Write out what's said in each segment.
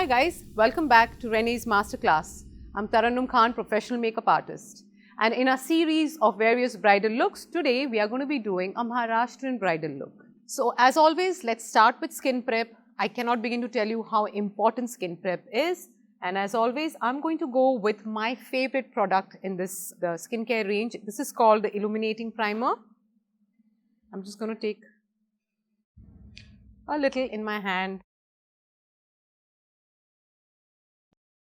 guys, welcome back to Renee's Masterclass. I'm Tarannum Khan, professional makeup artist. And in our series of various bridal looks, today we are going to be doing a Maharashtrian bridal look. So as always, let's start with skin prep. I cannot begin to tell you how important skin prep is. And as always, I'm going to go with my favorite product in this the skincare range. This is called the Illuminating Primer. I'm just going to take a little in my hand.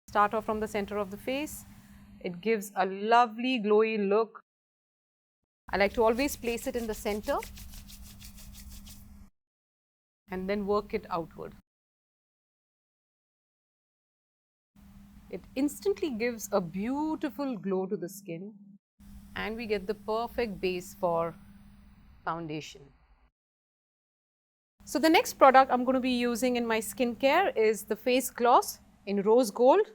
Start off from the center of the face. It gives a lovely glowy look. I like to always place it in the center and then work it outward. It instantly gives a beautiful glow to the skin and we get the perfect base for foundation. So the next product I'm going to be using in my skincare is the face gloss in rose gold.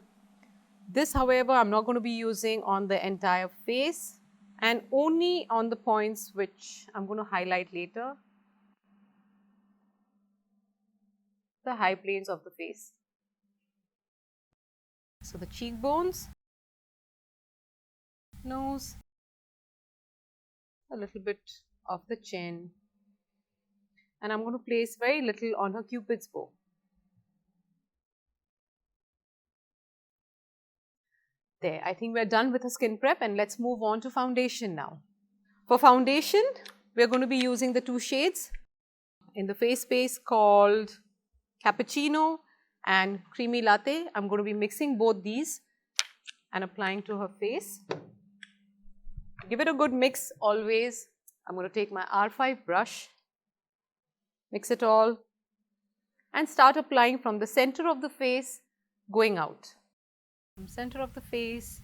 This, however, I'm not going to be using on the entire face and only on the points which I'm going to highlight later, the high planes of the face. So the cheekbones, nose, a little bit of the chin, and I'm going to place very little on her cupid's bow. There, I think we're done with the skin prep and let's move on to foundation now. For foundation, we're going to be using the two shades in the face base called Cappuccino and Creamy Latte. I'm going to be mixing both these and applying to her face. Give it a good mix always. I'm going to take my R5 brush, mix it all and start applying from the center of the face going out. From center of the face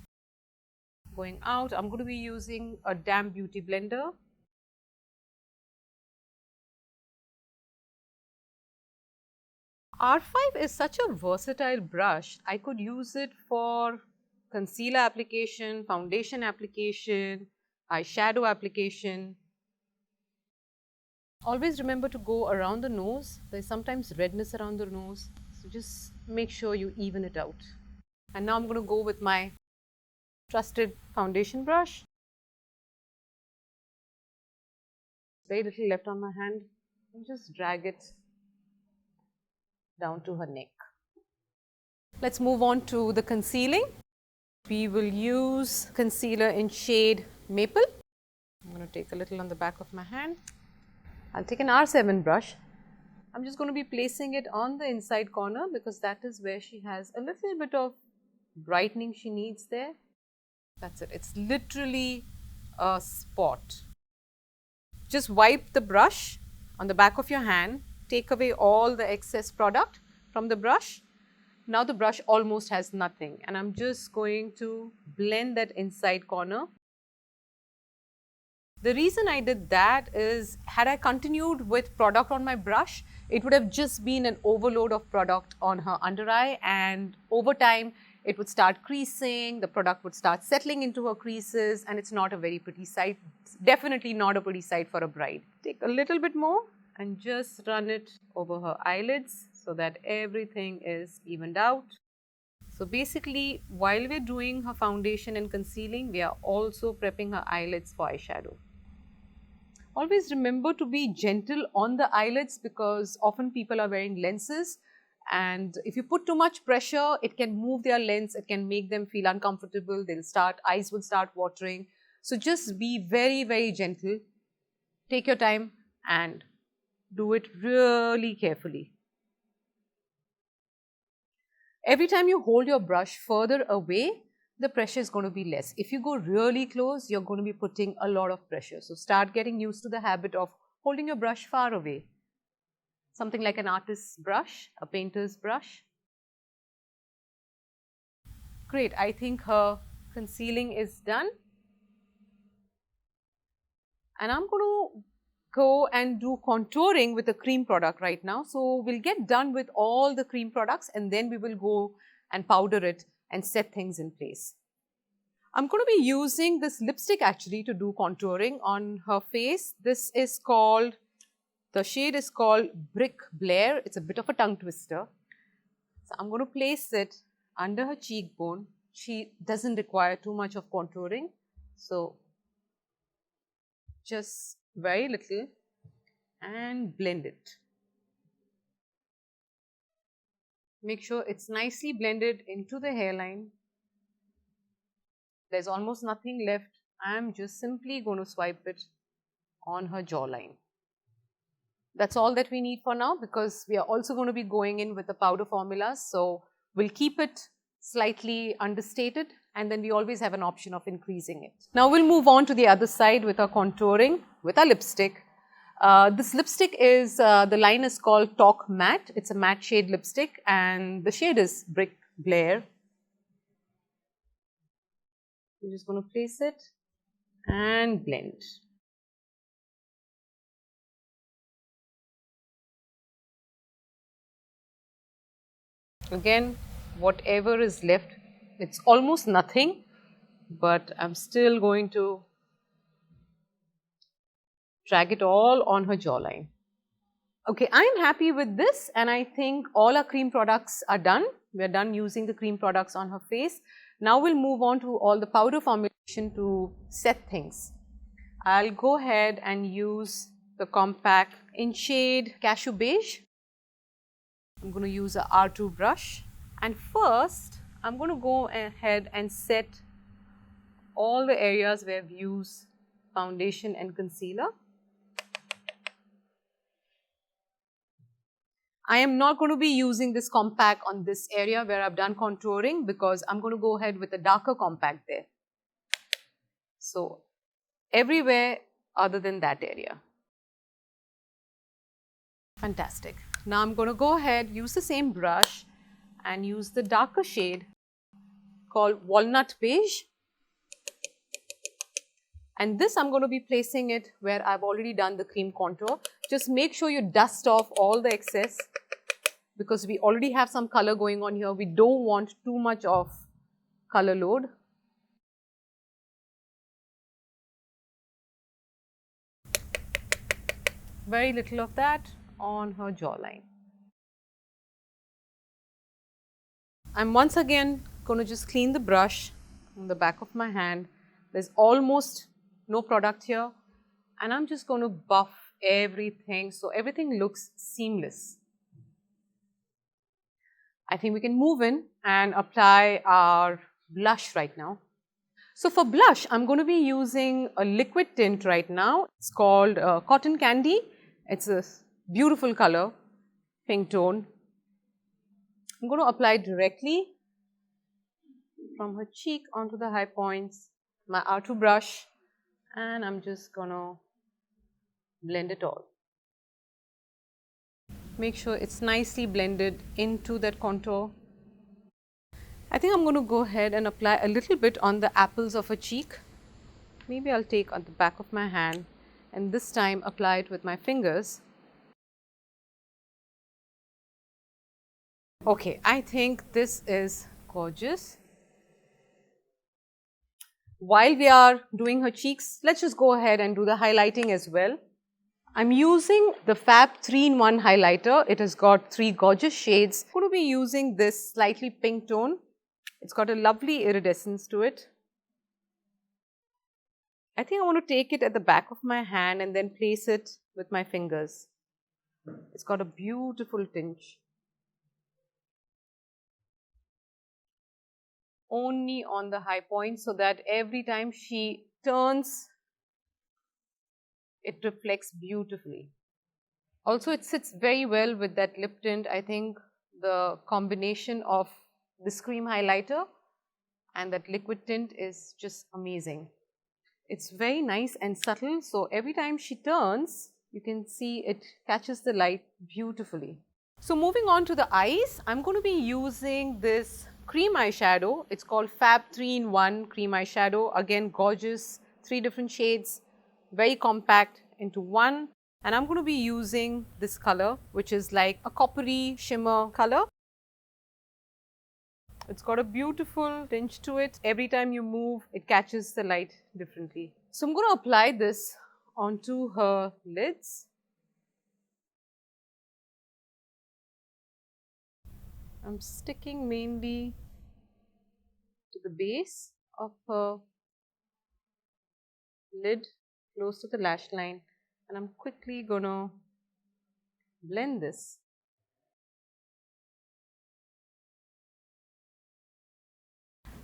going out, I'm going to be using a damp beauty blender. R5 is such a versatile brush. I could use it for concealer application, foundation application, eyeshadow application. Always remember to go around the nose. There's sometimes redness around the nose, so just make sure you even it out. And now I'm going to go with my trusted foundation brush. Very little left on my hand and just drag it down to her neck. Let's move on to the concealing. We will use concealer in shade Maple. I'm going to take a little on the back of my hand. I'll take an R7 brush. I'm just going to be placing it on the inside corner because that is where she has a little bit of brightening she needs there. That's it. It's literally a spot. Just wipe the brush on the back of your hand. Take away all the excess product from the brush. Now the brush almost has nothing and I'm just going to blend that inside corner. The reason I did that is, had I continued with product on my brush, it would have just been an overload of product on her under eye and over time it would start creasing, the product would start settling into her creases and it's not a very pretty sight, definitely not a pretty sight for a bride. Take a little bit more and just run it over her eyelids so that everything is evened out. So basically, while we're doing her foundation and concealing, we are also prepping her eyelids for eyeshadow. Always remember to be gentle on the eyelids because often people are wearing lenses and if you put too much pressure, it can move their lens, it can make them feel uncomfortable, eyes will start watering. So just be very, very gentle. Take your time and do it really carefully. Every time you hold your brush further away, the pressure is going to be less. If you go really close, you're going to be putting a lot of pressure. So start getting used to the habit of holding your brush far away. Something like an artist's brush, a painter's brush. Great, I think her concealing is done. And I'm going to go and do contouring with a cream product right now. So we'll get done with all the cream products and then we will go and powder it and set things in place. I'm going to be using this lipstick actually to do contouring on her face. This is called, the shade is called Brick Blair. It's a bit of a tongue twister. So I'm going to place it under her cheekbone. She doesn't require too much of contouring. So just very little and blend it. Make sure it's nicely blended into the hairline. There's almost nothing left. I'm just simply going to swipe it on her jawline. That's all that we need for now, because we are also going to be going in with the powder formulas. So we'll keep it slightly understated, and then we always have an option of increasing it. Now we'll move on to the other side with our contouring with our lipstick. This lipstick is, the line is called Talk Matte. It's a matte shade lipstick and the shade is Brick Blair. We're just going to place it and blend. Again, whatever is left, it's almost nothing, but I'm still going to drag it all on her jawline. Okay, I'm happy with this, and I think all our cream products are done. We're done using the cream products on her face. Now we'll move on to all the powder formulation to set things. I'll go ahead and use the compact in shade Cashew Beige. I'm going to use a R2 brush, and first I'm going to go ahead and set all the areas where I've used foundation and concealer. I am not going to be using this compact on this area where I've done contouring, because I'm going to go ahead with a darker compact there. So everywhere other than that area. Fantastic. Now I'm going to go ahead, use the same brush and use the darker shade called Walnut Beige. And this I'm going to be placing it where I've already done the cream contour. Just make sure you dust off all the excess, because we already have some color going on here. We don't want too much of color load. Very little of that on her jawline. I'm once again going to just clean the brush on the back of my hand. There's almost no product here, and I'm just going to buff everything so everything looks seamless. I think we can move in and apply our blush right now. So for blush, I'm going to be using a liquid tint right now. It's called Cotton Candy. It's a beautiful color, pink tone. I'm going to apply directly from her cheek onto the high points, my R2 brush, and I'm just going to blend it all. Make sure it's nicely blended into that contour. I think I'm going to go ahead and apply a little bit on the apples of her cheek. Maybe I'll take on the back of my hand and this time apply it with my fingers. Okay, I think this is gorgeous. While we are doing her cheeks, let's just go ahead and do the highlighting as well. I'm using the Fab 3-in-1 highlighter. It has got 3 gorgeous shades. I'm going to be using this slightly pink tone. It's got a lovely iridescence to it. I think I want to take it at the back of my hand and then place it with my fingers. It's got a beautiful tinge. Only on the high point, so that every time she turns, it reflects beautifully. Also, it sits very well with that lip tint. I think the combination of this cream highlighter and that liquid tint is just amazing. It's very nice and subtle, so every time she turns, you can see it catches the light beautifully. So moving on to the eyes, I'm going to be using this cream eyeshadow. It's called Fab 3-in-1 cream eyeshadow. Again, gorgeous, 3 different shades, very compact into one. And I'm going to be using this color, which is like a coppery shimmer color. It's got a beautiful tinge to it. Every time you move, it catches the light differently. So I'm going to apply this onto her lids. I'm sticking mainly to the base of her lid close to the lash line, and I'm quickly gonna blend this.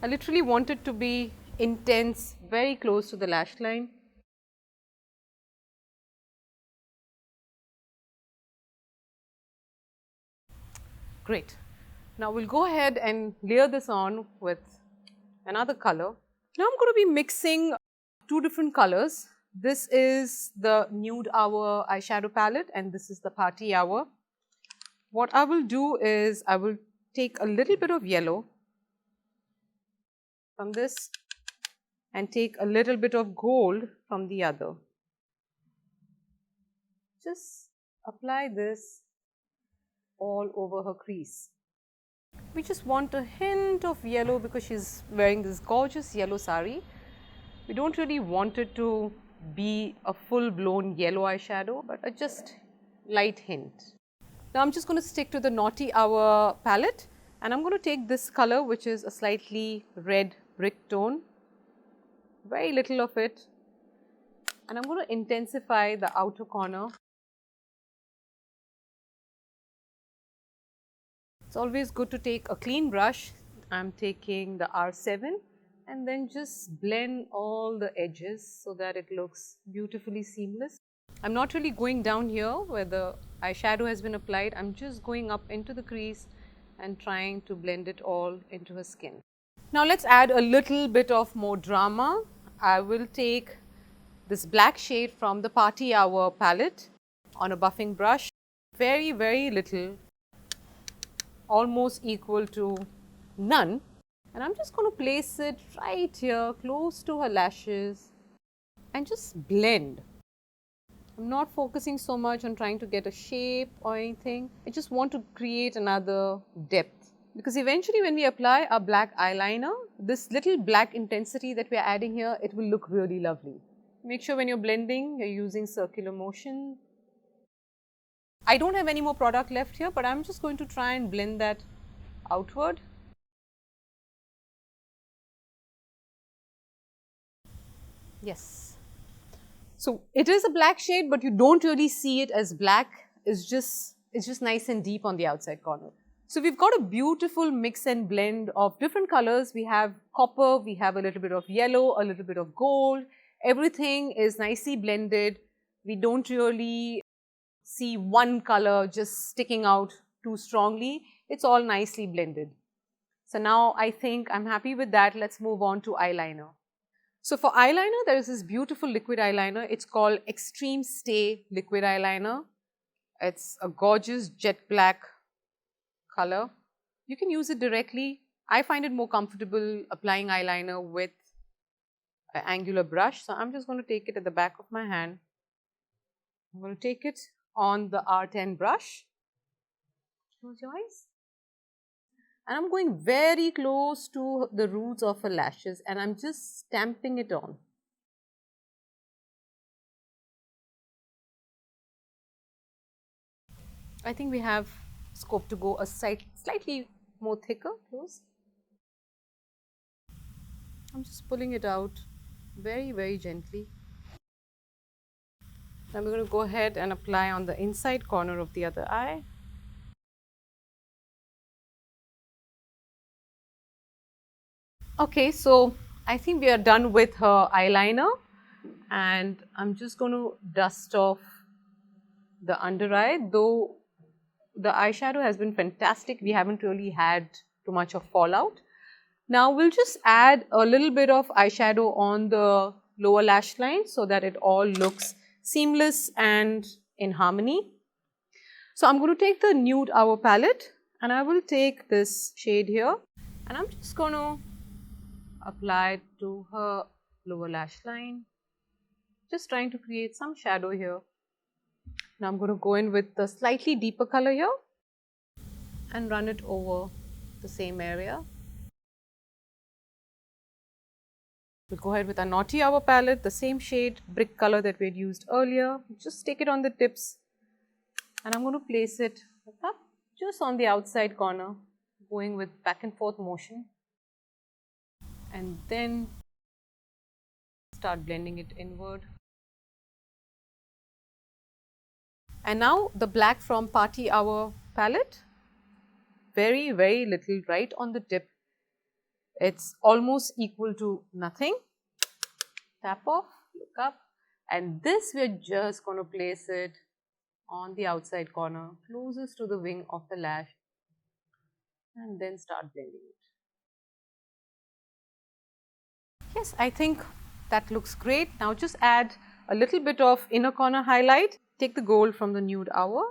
I literally want it to be intense, very close to the lash line. Great. Now we'll go ahead and layer this on with another color. Now I'm going to be mixing two different colors. This is the Nude Hour eyeshadow palette and this is the Party Hour. What I will do is I will take a little bit of yellow from this and take a little bit of gold from the other. Just apply this all over her crease. We just want a hint of yellow because she's wearing this gorgeous yellow sari. We don't really want it to be a full blown yellow eyeshadow, but a just light hint. Now I'm just going to stick to the Naughty Hour palette and I'm going to take this color which is a slightly red brick tone, very little of it, and I'm going to intensify the outer corner. It's always good to take a clean brush. I'm taking the R7 and then just blend all the edges so that it looks beautifully seamless. I'm not really going down here where the eyeshadow has been applied. I'm just going up into the crease and trying to blend it all into her skin. Now let's add a little bit of more drama. I will take this black shade from the Party Hour palette on a buffing brush, very, very little, almost equal to none, and I'm just going to place it right here close to her lashes and just blend. I'm not focusing so much on trying to get a shape or anything. I just want to create another depth because eventually when we apply our black eyeliner, this little black intensity that we are adding here, it will look really lovely. Make sure when you're blending, you're using circular motion. I don't have any more product left here, but I'm just going to try and blend that outward. Yes. So it is a black shade, but you don't really see it as black. It's just nice and deep on the outside corner. So we've got a beautiful mix and blend of different colors. We have copper, we have a little bit of yellow, a little bit of gold. Everything is nicely blended. We don't really see one color just sticking out too strongly. It's all nicely blended. So now I think I'm happy with that. Let's move on to eyeliner. So for eyeliner, there is this beautiful liquid eyeliner. It's called Extreme Stay Liquid Eyeliner. It's a gorgeous jet black color. You can use it directly. I find it more comfortable applying eyeliner with an angular brush. So I'm just going to take it at the back of my hand. I'm going to take it on the R10 brush. Close your eyes. And I'm going very close to the roots of her lashes and I'm just stamping it on. I think we have scope to go a slightly more thicker, close. I'm just pulling it out very, very gently. Now we're going to go ahead and apply on the inside corner of the other eye. Okay, so I think we are done with her eyeliner and I'm just going to dust off the under eye. Though the eyeshadow has been fantastic, we haven't really had too much of fallout. Now we'll just add a little bit of eyeshadow on the lower lash line so that it all looks seamless and in harmony. So I'm going to take the Nude Hour palette and I will take this shade here and I'm just going to apply it to her lower lash line, just trying to create some shadow here. Now I'm going to go in with the slightly deeper color here and run it over the same area. We'll go ahead with our Naughty Hour palette, the same shade, brick color that we had used earlier. Just take it on the tips and I'm going to place it up just on the outside corner. going with back and forth motion, and then start blending it inward. And now the black from Party Hour palette, very, very little right on the tip. It's almost equal to nothing. Tap off, look up, and this we're just going to place it on the outside corner, closest to the wing of the lash, and then start blending it. Yes, I think that looks great. Now just add a little bit of inner corner highlight. Take the gold from the Nude Hour.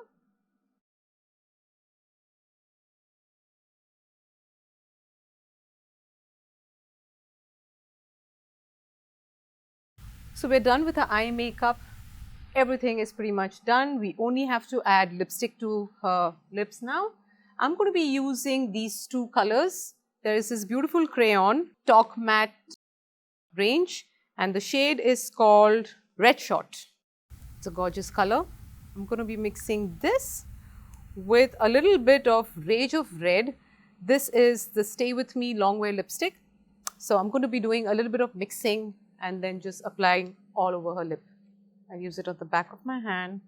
So we're done with the eye makeup. Everything is pretty much done. We only have to add lipstick to her lips now. I'm going to be using these two colors. There is this beautiful crayon, Talk Matte range, and the shade is called Red Shot. It's a gorgeous color. I'm going to be mixing this with a little bit of Rage of Red. This is the Stay With Me Long Wear lipstick. So I'm going to be doing a little bit of mixing and then just applying all over her lip. I use it on the back of my hand.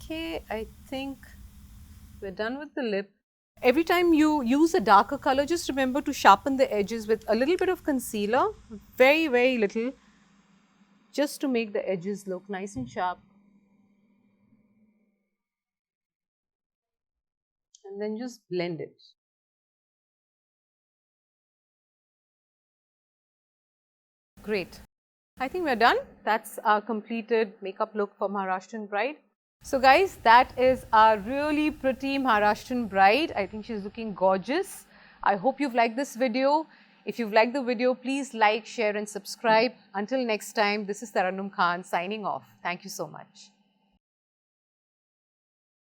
Okay, I think we're done with the lip. Every time you use a darker color, just remember to sharpen the edges with a little bit of concealer, very, very little, just to make the edges look nice and sharp. And then just blend it. Great. I think we're done. That's our completed makeup look for Maharashtrian bride. So guys, that is our really pretty Maharashtrian bride. I think she's looking gorgeous. I hope you've liked this video. If you've liked the video, please like, share and subscribe. Until next time, this is Taranum Khan signing off. Thank you so much.